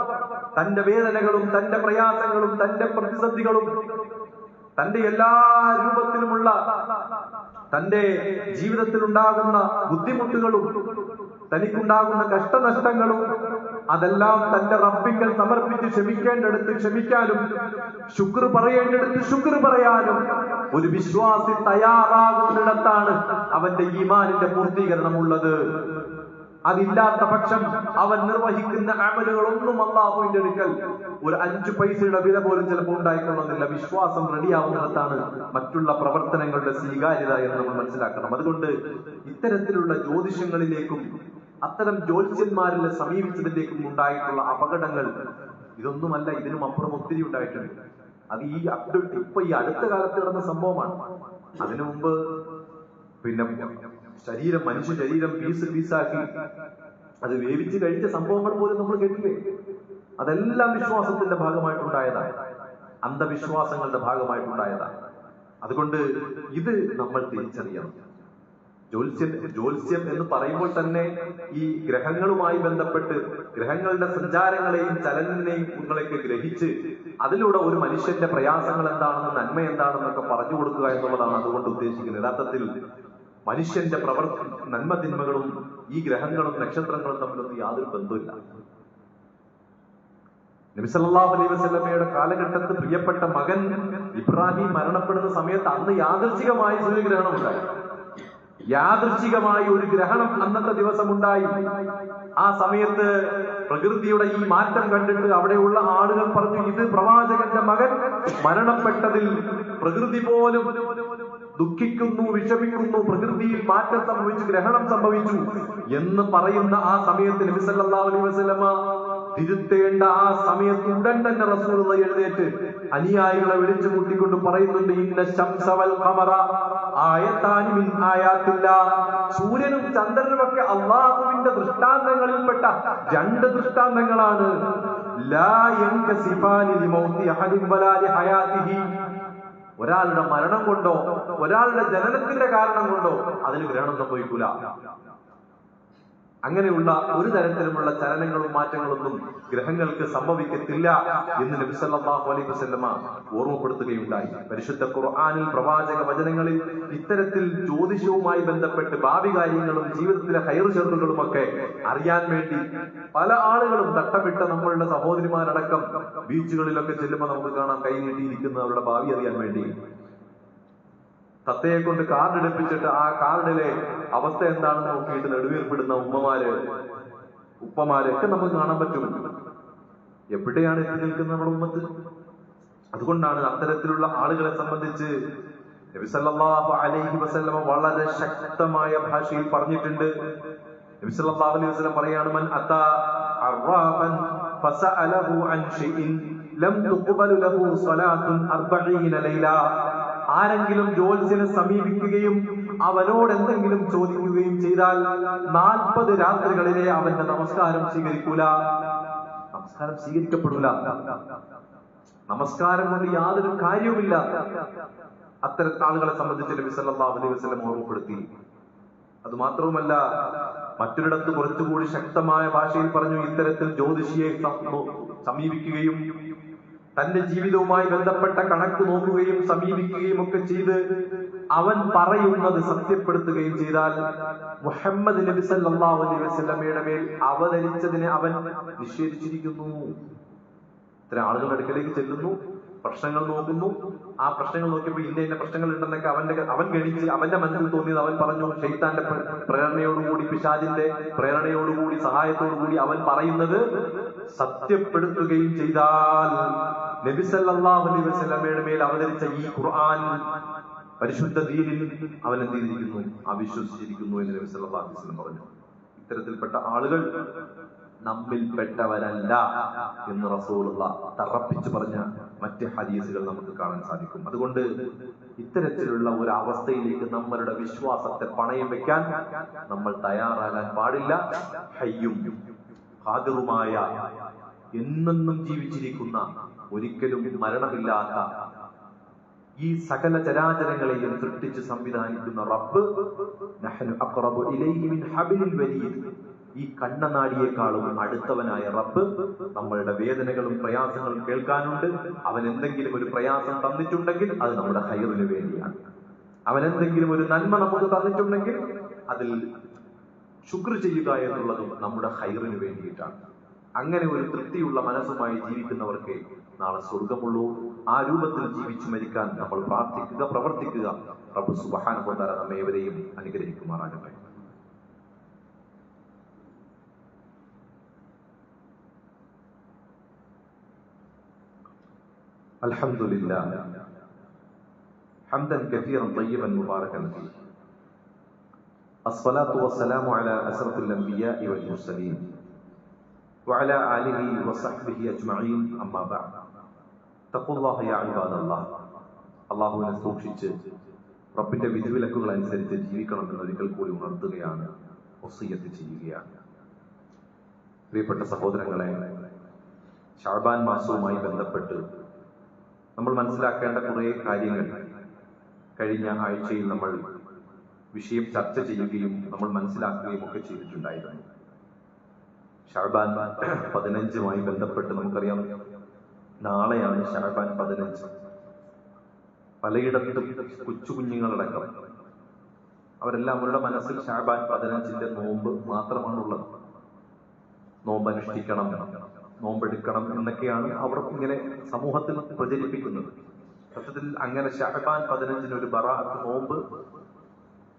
തന്റെ വേദനകളും തന്റെ പ്രയാസങ്ങളും തന്റെ പ്രതിസന്ധികളും തന്റെ എല്ലാ രൂപത്തിലുമുള്ള തന്റെ ജീവിതത്തിൽ ഉണ്ടാകുന്ന ബുദ്ധിമുട്ടുകളും തനിക്കുണ്ടാകുന്ന കഷ്ടനഷ്ടങ്ങളും അതെല്ലാം തന്റെ റബ്ബിങ്കൽ സമർപ്പിച്ച് ക്ഷമിക്കേണ്ടടുത്ത് ക്ഷമിക്കാനും ശുക്ർ പറയേണ്ടടുത്ത് ശുക്ർ പറയാനും ഒരു വിശ്വാസി തയ്യാറാകുന്നിടത്താണ് അവന്റെ ഈമാനിന്റെ പൂർത്തീകരണം ഉള്ളത്. അതില്ലാത്ത പക്ഷം അവൻ നിർവഹിക്കുന്ന അമലുകളൊന്നും അല്ലാഹുവിന്റെ അടുക്കൽ ഒരു 5 പൈസയുടെ വില പോലും ചിലപ്പോൾ ഉണ്ടായിക്കൊള്ളുന്നില്ല. വിശ്വാസം റെഡിയാവുന്നിടത്താണ് മറ്റുള്ള പ്രവർത്തനങ്ങളുടെ സ്വീകാര്യത എന്ന് നമ്മൾ മനസ്സിലാക്കണം. അതുകൊണ്ട് ഇത്തരത്തിലുള്ള ജ്യോതിഷങ്ങളിലേക്കും അത്തരം ജ്യോത്സ്യന്മാരിലെ സമീപിച്ചതിലേക്കും ഉണ്ടായിട്ടുള്ള അപകടങ്ങൾ ഇതൊന്നുമല്ല, ഇതിനും അപ്പുറം ഒത്തിരി ഉണ്ടായിട്ടുണ്ട്. അത് ഇപ്പൊ ഈ അടുത്ത കാലത്ത് നടന്ന സംഭവമാണ്. അതിനു മുമ്പ് മനുഷ്യ ശരീരം പീസാക്കി അത് വേവിച്ച് കഴിച്ച സംഭവങ്ങൾ പോലും നമ്മൾ കേട്ടില്ലേ? അതെല്ലാം വിശ്വാസത്തിന്റെ ഭാഗമായിട്ടുണ്ടായതാണ്, അന്ധവിശ്വാസങ്ങളുടെ ഭാഗമായിട്ടുണ്ടായതാണ്. അതുകൊണ്ട് ഇത് നമ്മൾ തിരിച്ചറിയണം. ജ്യോത്സ്യം എന്ന് പറയുമ്പോൾ തന്നെ ഈ ഗ്രഹങ്ങളുമായി ബന്ധപ്പെട്ട് ഗ്രഹങ്ങളുടെ സഞ്ചാരങ്ങളെയും ചലനങ്ങളെയും നിങ്ങളൊക്കെ ഗ്രഹിച്ച് അതിലൂടെ ഒരു മനുഷ്യന്റെ പ്രയാസങ്ങൾ എന്താണെന്ന്, നന്മ എന്താണെന്നൊക്കെ പറഞ്ഞു കൊടുക്കുക എന്നുള്ളതാണ് അതുകൊണ്ട് ഉദ്ദേശിക്കുന്നത്. യഥാർത്ഥത്തിൽ മനുഷ്യന്റെ നന്മ തിന്മകളും ഈ ഗ്രഹങ്ങളും നക്ഷത്രങ്ങളും തമ്മിലൊന്നും യാതൊരു ബന്ധമില്ല. നബി സല്ലല്ലാഹു അലൈഹി വസല്ലമയുടെ കാലഘട്ടത്തിൽ പ്രിയപ്പെട്ട മകൻ ഇബ്രാഹിം മരണപ്പെടുന്ന സമയത്ത് അന്ന് യാദൃച്ഛികമായി സൂര്യഗ്രഹണം ഉണ്ടായി. യാദൃച്ഛികമായി ഒരു ഗ്രഹണം അന്നത്തെ ദിവസം ഉണ്ടായി. ആ സമയത്ത് പ്രകൃതിയുടെ ഈ മാറ്റം കണ്ടിട്ട് അവിടെയുള്ള ആളുകൾ പറഞ്ഞു, ഇത് പ്രവാചകന്റെ മകൻ മരണപ്പെട്ടതിൽ പ്രകൃതി പോലും ദുഃഖിക്കുന്നു, വിഷമിക്കുന്നു, പ്രകൃതിയിൽ മാറ്റം സംഭവിച്ചു, ഗ്രഹണം സംഭവിച്ചു എന്ന് പറയുന്ന ആ സമയത്ത് നബി സല്ലല്ലാഹു അലൈഹി വസല്ലമ തിരുത്തേണ്ട ആ സമയത്ത് ഉടൻ തന്നെ റസൂലുള്ളാഹി എഴുന്നേറ്റ് അനുയായികളെ വിളിച്ചു കൂട്ടിക്കൊണ്ട് പറയുന്നുണ്ട്, ഇന്ന ശംസ വൽ ഖമറ ആയതാനി മിൻ ആയാത്തില്ലാഹ്. സൂര്യനും ചന്ദ്രനുമൊക്കെ അല്ലാഹുവിന്റെ ദൃഷ്ടാന്തങ്ങളിൽപ്പെട്ട രണ്ട് ദൃഷ്ടാന്തങ്ങളാണ്. ലാ യൻകസിഫാനി ലിമൗതി അഹദിൻ വലാ ലിഹയാതിഹി. ഒരാളുടെ മരണം കൊണ്ടോ ഒരാളുടെ ജനനത്തിന്റെ കാരണം കൊണ്ടോ അതിന് ഗ്രഹണം സംഭവിക്കൂല. അങ്ങനെയുള്ള ഒരു തരത്തിലുമുള്ള ചലനങ്ങളും മാറ്റങ്ങളൊന്നും ഗ്രഹങ്ങൾക്ക് സംഭവിക്കത്തില്ല എന്ന് നബി സല്ലല്ലാഹു അലൈഹി വസല്ലമ ഓർമ്മപ്പെടുത്തുകയുണ്ടായി. പരിശുദ്ധ ഖുർആനിൽ പ്രവാചക വചനങ്ങളിൽ ഇത്തരത്തിൽ ജ്യോതിഷവുമായി ബന്ധപ്പെട്ട് ഭാവി കാര്യങ്ങളും ജീവിതത്തിലെ ഹൈർ ഷർറുകളും ഒക്കെ അറിയാൻ വേണ്ടി പല ആളുകളും തട്ടമിട്ട നമ്മളുടെ സഹോദരിമാരടക്കം ബീച്ചുകളിലൊക്കെ ചെല്ലുമ്പോൾ നമുക്ക് കാണാം കൈ നീട്ടിയിരിക്കുന്ന അവരുടെ ഭാവി അറിയാൻ വേണ്ടി. തത്തയെ കൊണ്ട് കാർഡ് എടുപ്പിച്ചിട്ട് ആ കാർഡിലെ അവസ്ഥ എന്താണെന്ന് നോക്കിയിട്ട് നെടുവീർപ്പെടുന്ന ഉപ്പമാര് ഒക്കെ നമുക്ക് കാണാൻ പറ്റും. എവിടെയാണ് എത്തി നിൽക്കുന്ന നമ്മുടെ ഉമ്മത്ത്? അതുകൊണ്ടാണ് അത്തരത്തിലുള്ള ആളുകളെ സംബന്ധിച്ച് നബി സല്ലല്ലാഹു അലൈഹി വസല്ലമ വളരെ ശക്തമായ ഭാഷയിൽ പറഞ്ഞിട്ടുണ്ട്. നബി സല്ലല്ലാഹു അലൈഹി വസല്ലം പറയാണ്, മൻ അതാ അർറാഫൻ ഫസഅലഹു അൻ ഷൈഇൻ ലം തുഖ്ബൽ ലഹു സ്വലാത്തുൻ 40 ലൈല. ആരെങ്കിലും ജ്യോത്സ്യനെ സമീപിക്കുകയും അവനോട് എന്തെങ്കിലും ചോദിക്കുകയും ചെയ്താൽ 40 രാത്രികളിലെ അവന്റെ നമസ്കാരം സ്വീകരിക്കൂല. നമസ്കാരം സ്വീകരിക്കപ്പെടൂല. നമസ്കാരം കൊണ്ട് യാതൊരു കാര്യവുമില്ല. അത്തരത്തിൽ ആളുകളെ സംബന്ധിച്ച് നബി സല്ലല്ലാഹു അലൈഹി വസല്ലം ഓർമ്മപ്പെടുത്തി. അത് മാത്രവുമല്ല, മറ്റൊരിടത്ത് കുറച്ചുകൂടി ശക്തമായ ഭാഷയിൽ പറഞ്ഞു, ഇത്തരത്തിൽ ജ്യോതിഷിയെ സമീപിക്കുകയും തന്റെ ജീവിതവുമായി ബന്ധപ്പെട്ട കണക്ക് നോക്കുകയും സമീപിക്കുകയും ഒക്കെ ചെയ്ത് അവൻ പറയുന്നത് സത്യപ്പെടുത്തുകയും ചെയ്താൽ മുഹമ്മദ് നബി സല്ലല്ലാഹു അലൈഹി വസല്ലമയുടെ മേൽ അവതരിച്ചതിനെ അവൻ നിഷേധിച്ചിരിക്കുന്നു. ഇത്തരം ആളുകളുടെ അടുക്കലേക്ക് ചെല്ലുന്നു, പ്രശ്നങ്ങൾ നോക്കുന്നു. ആ പ്രശ്നങ്ങൾ നോക്കിയപ്പോൾ ഇന്ന പ്രശ്നങ്ങൾ ഉണ്ടെന്നൊക്കെ അവൻ ഗണിച്ച് അവന്റെ മനസ്സിൽ തോന്നിയത് അവൻ പറഞ്ഞു. ശൈത്താന്റെ പ്രേരണയോടുകൂടി, പിശാചിന്റെ പ്രേരണയോടുകൂടി, സഹായത്തോടുകൂടി അവൻ പറയുന്നത് സത്യപ്പെടുത്തുകയും ചെയ്താൽ നബി സല്ലല്ലാഹു അലൈഹി വസല്ലമയുടെ മേൽ അവതരിച്ച ഈ ഖുർആൻ പരിശുദ്ധ ദീനിൽ അവൻ എന്ത് ചെയ്തിരിക്കുന്നു? അവിശ്വസിച്ചിരിക്കുന്നു എന്ന് നബി സല്ലല്ലാഹു അലൈഹി വസല്ലം പറഞ്ഞു. ഇത്തരത്തിൽപ്പെട്ട ആളുകൾ നമ്മിൽപ്പെട്ടവരല്ല എന്ന് റസൂലുള്ളാഹി തറപ്പിച്ചു പറഞ്ഞ മറ്റ് ഹദീസുകൾ നമുക്ക് കാണാൻ സാധിക്കും. അതുകൊണ്ട് ഇത്തരത്തിലുള്ള ഒരു അവസ്ഥയിലേക്ക് നമ്മളുടെ വിശ്വാസത്തെ പണയം വെക്കാൻ നമ്മൾ തയ്യാറാകാൻ പാടില്ല. ഹയ്യും ഖാദിറുമായ, എന്നെന്നും ജീവിച്ചിരിക്കുന്ന, ഒരിക്കലും മരണമില്ലാത്ത, ഈ സകല ചരാചരങ്ങളെയും സൃഷ്ടിച്ച് സംവിധാനിക്കുന്ന റബ്ബ്, നഹ്നു അഖ്റബു ഇലൈഹി മിൻ ഹബ്ലിൽ വരീദ്, ഈ കണ്ണനാടിയേക്കാളും അടുത്തവനായ റബ്ബ് നമ്മളുടെ വേദനകളും പ്രയാസങ്ങളും കേൾക്കാനുണ്ട്. അവൻ എന്തെങ്കിലും ഒരു പ്രയാസം തന്നിട്ടുണ്ടെങ്കിൽ അത് നമ്മുടെ ഹൈറിന് വേണ്ടിയാണ്. അവൻ എന്തെങ്കിലും ഒരു നന്മ നമുക്ക് തന്നിട്ടുണ്ടെങ്കിൽ അതിൽ ശുക്ർ ചെയ്യുക എന്നുള്ളതും നമ്മുടെ ഹൈറിന് വേണ്ടിയിട്ടാണ്. അങ്ങനെ ഒരു തൃപ്തിയുള്ള മനസ്സുമായി ജീവിക്കുന്നവർക്ക് നാളെ സ്വർഗമുള്ളൂ. ആ രൂപത്തിൽ ജീവിച്ചു മരിക്കാൻ നമ്മൾ പ്രാർത്ഥിക്കുക, പ്രവർത്തിക്കുക. റബ്ബ് സുബ്ഹാനഹു വ തആല നമ്മേവരെയും അനുഗ്രഹിക്കുമാറാകട്ടെ. അൽഹംദുലില്ലാഹ് ഹംദൻ കസീറൻ തയ്യിബൻ മുബാറകൻ ഫീഹി. അസ്സലാത്തു വസ്സലാമു അലാ അശ്റഫിൽ അംബിയാഇ വൽ മുർസലീൻ വഅലാ ആലിഹി വസഹ്ബിഹി അജ്മഈൻ. അമ്മാ ബഅദ്. തഖ്വല്ലാഹ യാ ഇബാദല്ലാഹ്. അല്ലാഹുവിനെ സൂക്ഷിച്ച് റബ്ബിന്റെ വിധിവിലക്കുകൾ അനുസരിച്ച് ജീവിക്കണം എന്ന് ഒരിക്കൽ കൂടി ഉണർത്തുകയാണ്, വസിയ്യത്ത് ചെയ്യുകയാണ്. പ്രിയപ്പെട്ട സഹോദരങ്ങളെ, ശഅബാൻ മാസവുമായി ബന്ധപ്പെട്ട് നമ്മൾ മനസ്സിലാക്കേണ്ട കുറെ കാര്യങ്ങൾ കഴിഞ്ഞ ആഴ്ചയിൽ നമ്മൾ വിഷയം ചർച്ച ചെയ്യുകയും നമ്മൾ മനസ്സിലാക്കുകയും ഒക്കെ ചെയ്തിട്ടുണ്ടായിരുന്നു. ശഅബാൻ 15 ബന്ധപ്പെട്ട് നമുക്കറിയാം, നാളെയാണ് ശഅബാൻ 15. പലയിടത്തും കൊച്ചു കുഞ്ഞുങ്ങളടക്കം അവരെല്ലാം അവരുടെ മനസ്സിൽ ശഅബാൻ 15 നോമ്പ് മാത്രമാണുള്ളത്. നോമ്പ് അനുഷ്ഠിക്കണം, നോമ്പെടുക്കണം എന്നൊക്കെയാണ് അവർ ഇങ്ങനെ സമൂഹത്തിൽ പ്രചരിപ്പിക്കുന്നത്. സത്യത്തിൽ അങ്ങനെ ശഅബാൻ 15 ഒരു ബറാഅത്ത് നോമ്പ്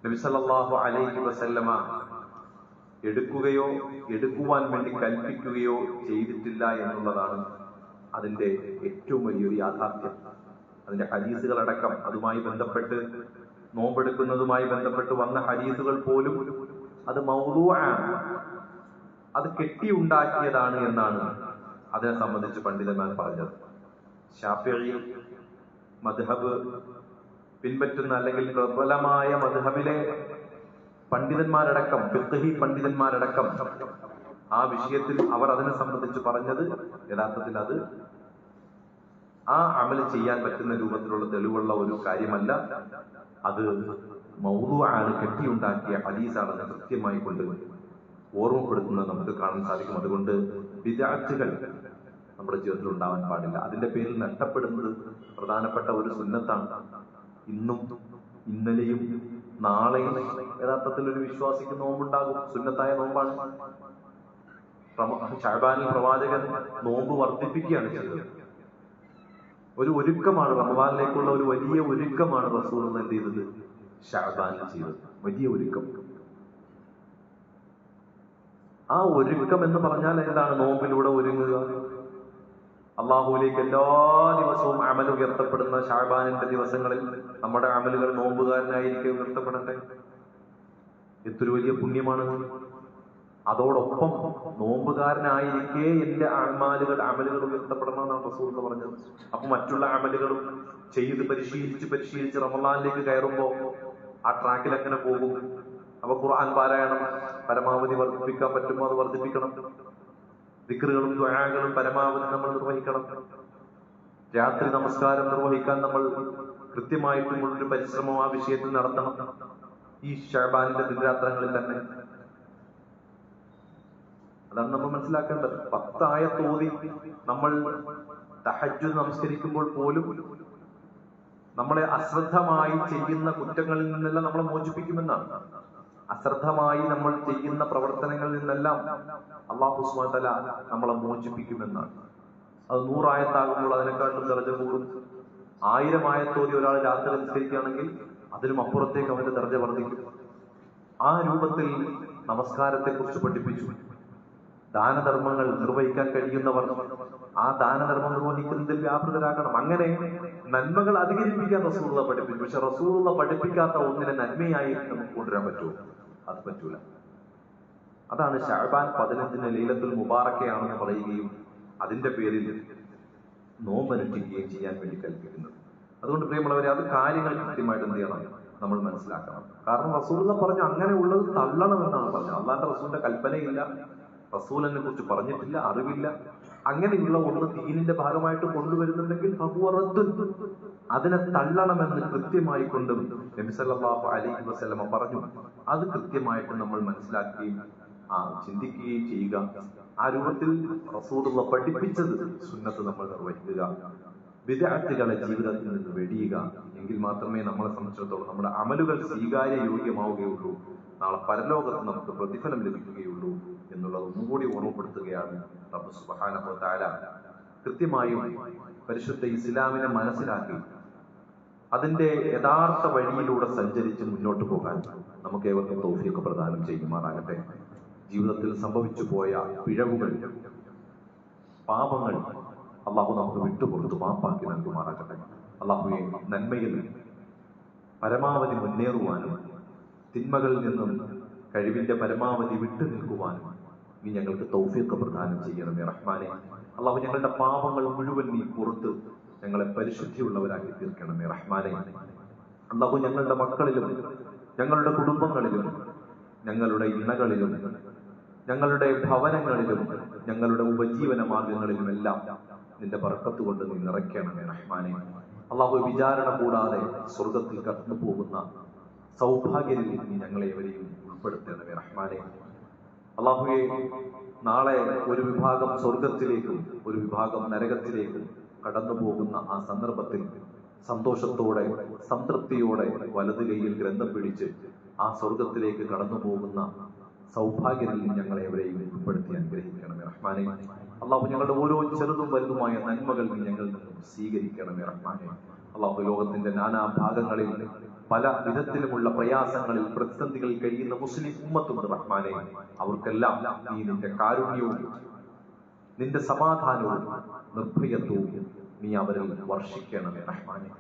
നബി സല്ലല്ലാഹു അലൈഹി വസല്ലമ എടുക്കുകയോ എടുക്കുവാൻ വേണ്ടി കൽപ്പിക്കുകയോ ചെയ്തിട്ടില്ല എന്നുള്ളതാണ് അതിന്റെ ഏറ്റവും വലിയൊരു യാഥാർത്ഥ്യം. അതിന്റെ ഹദീസുകളടക്കം അതുമായി ബന്ധപ്പെട്ട് നോമ്പെടുക്കുന്നതുമായി ബന്ധപ്പെട്ട് വന്ന ഹദീസുകൾ പോലും അത് മൗദൂആണ്, അത് കെട്ടിയുണ്ടാക്കിയതാണ് എന്നാണ് അതിനെ സംബന്ധിച്ച് പണ്ഡിതന്മാർ പറഞ്ഞത്. ശാഫിഈ മദ്ഹബ് പിൻപറ്റുന്ന അല്ലെങ്കിൽ പ്രബലമായ മദ്ഹബിലെ പണ്ഡിതന്മാരടക്കം, ഫിഖ്ഹി പണ്ഡിതന്മാരടക്കം ആ വിഷയത്തിൽ അവർ അതിനെ സംബന്ധിച്ച് പറഞ്ഞത് യഥാർത്ഥത്തിൽ അത് ആ അമൽ ചെയ്യാൻ പറ്റുന്ന രൂപത്തിലുള്ള തെളിവുള്ള ഒരു കാര്യമല്ല, അത് മൗദൂആണ്, കെട്ടിയുണ്ടാക്കിയ ഹദീസാണെന്ന് കൃത്യമായി കൊണ്ട് ഓർമ്മപ്പെടുത്തുന്നത് നമുക്ക് കാണാൻ സാധിക്കും. അതുകൊണ്ട് ബിദ്അത്തുകൾ നമ്മുടെ ജീവിതത്തിൽ ഉണ്ടാവാൻ പാടില്ല. അതിന്റെ പേരിൽ നഷ്ടപ്പെടുന്നത് പ്രധാനപ്പെട്ട ഒരു സുന്നത്താണ്. ഇന്നും ഇന്നലെയും നാളെയും യഥാർത്ഥത്തിൽ ഒരു വിശ്വാസിക്ക് നോമ്പുണ്ടാകും. സുന്നത്തായ നോമ്പാണ്. ശഅബാനിൽ പ്രവാചകൻ നോമ്പ് വർദ്ധിപ്പിക്കുകയാണ് ചെയ്തത്. ഒരു ഒരുക്കമാണ്, റമദാനിലേക്കുള്ള ഒരു വലിയ ഒരുക്കമാണ് റസൂൽ എന്ത് ചെയ്തത്, ശഅബാനിൽ ചെയ്തത്. വലിയ ഒരുക്കം. ആ ഒരുക്കം എന്ന് പറഞ്ഞാൽ എന്താണ്? നോമ്പിലൂടെ ഒരുങ്ങുക, അള്ളാഹുവിലേക്ക് എല്ലാ ദിവസവും അമൽ ഉയർത്തപ്പെടുന്ന ശഅബാനിന്റെ ദിവസങ്ങളിൽ നമ്മുടെ അമലുകൾ നോമ്പുകാരനായിരിക്കെ ഉയർത്തപ്പെടട്ടെ. എത്രയൊരു വലിയ പുണ്യമാണ്. അതോടൊപ്പം നോമ്പുകാരനായിരിക്കെ എന്റെ അമലുകൾ ഉയർത്തപ്പെടണമെന്നാണ് റസൂൽ പറഞ്ഞത്. അപ്പൊ മറ്റുള്ള അമലുകളും ചെയ്ത് പരിശീലിച്ച് റമളാനിലേക്ക് കയറുമ്പോ ആ ട്രാക്കിൽ എങ്ങനെ പോകും? അപ്പൊ ഖുർആൻ പാരായണം പരമാവധി വർദ്ധിപ്പിക്കാൻ പറ്റുമോ അത് വർദ്ധിപ്പിക്കണം. ദിക്റുകളും ദുആകളും പരമാവധി നമ്മൾ നിർവഹിക്കണം. രാത്രി നമസ്കാരം നിർവഹിക്കാൻ നമ്മൾ കൃത്യമായിട്ടുള്ളൊരു പരിശ്രമം ആ വിഷയത്തിൽ നടത്തണം. ഈ ശഅബാനിന്റെ ദിനരാത്രങ്ങളിൽ തന്നെ അതാണ് നമ്മൾ മനസ്സിലാക്കേണ്ടത്. 10 ആയത്ത് ഓതി നമ്മൾ തഹജ്ജുദ് നമസ്കരിക്കുമ്പോൾ പോലും നമ്മളെ അശ്രദ്ധമായി ചെയ്യുന്ന കുറ്റങ്ങളിൽ നിന്നെല്ലാം നമ്മളെ മോചിപ്പിക്കുമെന്നാണ്. അശ്രദ്ധമായി നമ്മൾ ചെയ്യുന്ന പ്രവർത്തനങ്ങളിൽ നിന്നെല്ലാം അല്ലാഹു സുബ്ഹാനഹു വ തആല നമ്മളെ മോചിപ്പിക്കുമെന്നാണ്. അത് 100 ആയത്താകുമ്പോൾ അതിനെക്കാട്ടും ദർജ കൂടും. 1000 ആയത്തോതി ഒരാൾ രാത്രി നിസ്കരിക്കുകയാണെങ്കിൽ അതിനും അപ്പുറത്തേക്ക് അവന്റെ ദർജ വർദ്ധിക്കും. ആ രൂപത്തിൽ നമസ്കാരത്തെ കുറിച്ച് പഠിപ്പിച്ചു. ദാനധർമ്മങ്ങൾ നിർവഹിക്കാൻ കഴിയുന്നവർ ആ ദാനധർമ്മം നിർവഹിക്കുന്നതിൽ വ്യാപൃതരാകണം. അങ്ങനെ നന്മകൾ അധികരിപ്പിക്കാൻ റസൂലുള്ള പഠിപ്പിച്ചു. പക്ഷെ റസൂലുള്ള പഠിപ്പിക്കാത്ത ഒന്നിനെ നന്മയായി നമുക്ക് കൊണ്ടുവരാൻ പറ്റുമോ? അത് പറ്റൂല. അതാണ് ശഅബാൻ 15 ലൈലത്തുൽ മുബാറക്കയാണെന്ന് പറയുകയും അതിന്റെ പേരിൽ നോമ്പനുഷ്ഠിക്കുകയും ചെയ്യാൻ വേണ്ടി കൽപ്പിക്കുന്നത്. അതുകൊണ്ട് പ്രിയമുള്ളവരെ, അത് കാര്യങ്ങൾ കൃത്യമായിട്ട് എന്ത് ചെയ്യണം, നമ്മൾ മനസ്സിലാക്കണം. കാരണം റസൂലുള്ള പറഞ്ഞു അങ്ങനെ ഉള്ളത് തള്ളണമെന്നാണ് പറഞ്ഞത്. അള്ളാന്റെ റസൂലിന്റെ കൽപ്പനയില്ല, റസൂലിനെ കുറിച്ച് പറഞ്ഞിട്ടില്ല, അറിവില്ല. അങ്ങനെയുള്ള ഒന്ന് ദീനിന്റെ ഭാഗമായിട്ട് കൊണ്ടുവരുന്നുണ്ടെങ്കിൽ അതിനെ തള്ളണമെന്ന് കൃത്യമായി കൊണ്ടും നബി സല്ലല്ലാഹു അലൈഹി വസല്ലമ പറഞ്ഞു. അത് കൃത്യമായിട്ട് നമ്മൾ മനസ്സിലാക്കുകയും ചിന്തിക്കുകയും ചെയ്യുക. ആ രൂപത്തിൽ റസൂലുള്ള പഠിപ്പിച്ചത് സുന്നത്ത് നമ്മൾ നിർവഹിക്കുക, ബിദ്അത്തുകളെ ജീവിതത്തിൽ നിന്ന് വെടിയുക. എങ്കിൽ മാത്രമേ നമ്മളെ സംബന്ധിച്ചിടത്തോളം നമ്മുടെ അമലുകൾ സ്വീകാര്യ യോഗ്യമാവുകയുള്ളൂ, നാളെ പരലോകത്ത് നമുക്ക് പ്രതിഫലം ലഭിക്കുകയുള്ളൂ എന്നുള്ളത് ഒന്നുകൂടി ഓർമ്മപ്പെടുത്തുകയാണ് റബ്ബ് സുബ്ഹാനഹു വ തആല. കൃത്യമായും പരിശുദ്ധ ഇസ്ലാമിനെ മനസ്സിലാക്കി അതിന്റെ യഥാർത്ഥ വഴിയിലൂടെ സഞ്ചരിച്ച് മുന്നോട്ട് പോകാൻ നമുക്ക് ഏവർക്കും തൗഫീഖ് പ്രദാനം ചെയ്യുമാറാകട്ടെ. ജീവിതത്തിൽ സംഭവിച്ചു പോയ പിഴവുകൾ, പാപങ്ങൾ അള്ളാഹു നമുക്ക് വിട്ടുപുറത്ത് മാപ്പാക്കി നൽകുമാറാകട്ടെ. അള്ളാഹുവെ, നന്മയിൽ പരമാവധി മുന്നേറുവാനും തിന്മകളിൽ നിന്നും കഴിവിന്റെ പരമാവധി വിട്ടു നിൽക്കുവാനും നീ ഞങ്ങൾക്ക് തൗഫീഖ് പ്രദാനം ചെയ്യണമേ റഹ്മാനെ. അള്ളാഹു, ഞങ്ങളുടെ പാപങ്ങൾ മുഴുവൻ നീ പുറത്ത് ഞങ്ങളെ പരിശുദ്ധിയുള്ളവരാക്കി തീർക്കണമേ റഹ്മാനെ. അള്ളാഹു, ഞങ്ങളുടെ മക്കളിലും ഞങ്ങളുടെ കുടുംബങ്ങളിലും ഞങ്ങളുടെ ഇണകളിലും ഞങ്ങളുടെ ഭവനങ്ങളിലും ഞങ്ങളുടെ ഉപജീവന മാർഗങ്ങളിലും എല്ലാം നിന്റെ ബർക്കത്ത് കൊണ്ട് നീ നിറയ്ക്കണമേ റഹ്മാനെ. അള്ളാഹു, വിചാരണ കൂടാതെ സ്വർഗത്തിൽ കടന്നു പോകുന്ന സൗഭാഗ്യത്തിൽ നീ ഞങ്ങളെ എവരെയും ഉൾപ്പെടുത്തണമേ റഹ്മാനെ. അള്ളാഹുവെ, നാളെ ഒരു വിഭാഗം സ്വർഗത്തിലേക്കും ഒരു വിഭാഗം നരകത്തിലേക്കും കടന്നു പോകുന്ന ആ സന്ദർഭത്തിൽ സന്തോഷത്തോടെ സംതൃപ്തിയോടെ വലതു കൈയിൽ ഗ്രന്ഥം പിടിച്ച് ആ സ്വർഗത്തിലേക്ക് കടന്നു പോകുന്ന സൗഭാഗ്യത്തിൽ ഞങ്ങളെ എവരെയും ഉൾപ്പെടുത്തി അനുഗ്രഹിക്കണമേ റഹ്മാനെ. അള്ളാഹു, ഞങ്ങളുടെ ഓരോ ചെറുതും വലുതുമായ നന്മകൾ നീ ഞങ്ങളിൽ നിന്നും സ്വീകരിക്കണമേ റഹ്മാനെ. അള്ളാഹു, ലോകത്തിന്റെ നാനാ ഭാഗങ്ങളിൽ പല വിധത്തിലുമുള്ള പ്രയാസങ്ങളിൽ പ്രതിസന്ധികളിൽ കഴിയുന്ന മുസ്ലിം ഉമ്മത്തുണ്ട് റഹ്മാനെ. അവർക്കെല്ലാം നീ നിന്റെ കാരുണ്യവും നിന്റെ സമാധാനവും നിർഭയത്വവും നീ അവരിൽ വർഷിക്കണമേ റഹ്മാനെ.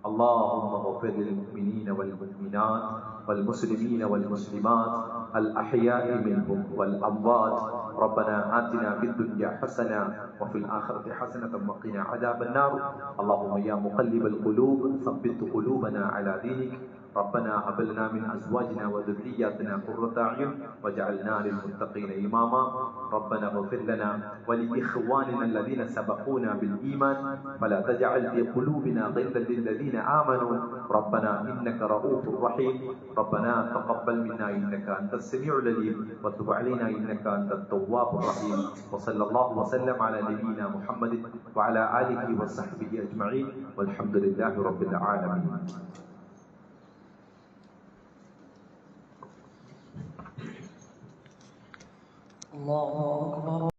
اللهم اغفر للمؤمنين والمؤمنات والمسلمين والمسلمات الأحياء منهم والأموات. ربنا آتنا في الدنيا حسنة وفي الآخرة حسنة وقنا عذاب النار. اللهم يا مقلب القلوب ثبت قلوبنا على دينك. ربنا هب لنا من أزواجنا وذرياتنا قرة أعين واجعلنا للمتقين إماما. ربنا اغفر لنا ولإخواننا الذين سبقونا بالإيمان ولا تجعل في قلوبنا غلا للذين آمنوا. ربنا إنك رؤوف رحيم. ربنا تقبل منا إنك أنت السميع العليم وتب علينا إنك أنت التواب الرحيم. وصلى الله وسلم على نبينا محمد وعلى آله وصحبه أجمعين والحمد لله رب العالمين. الله أكبر.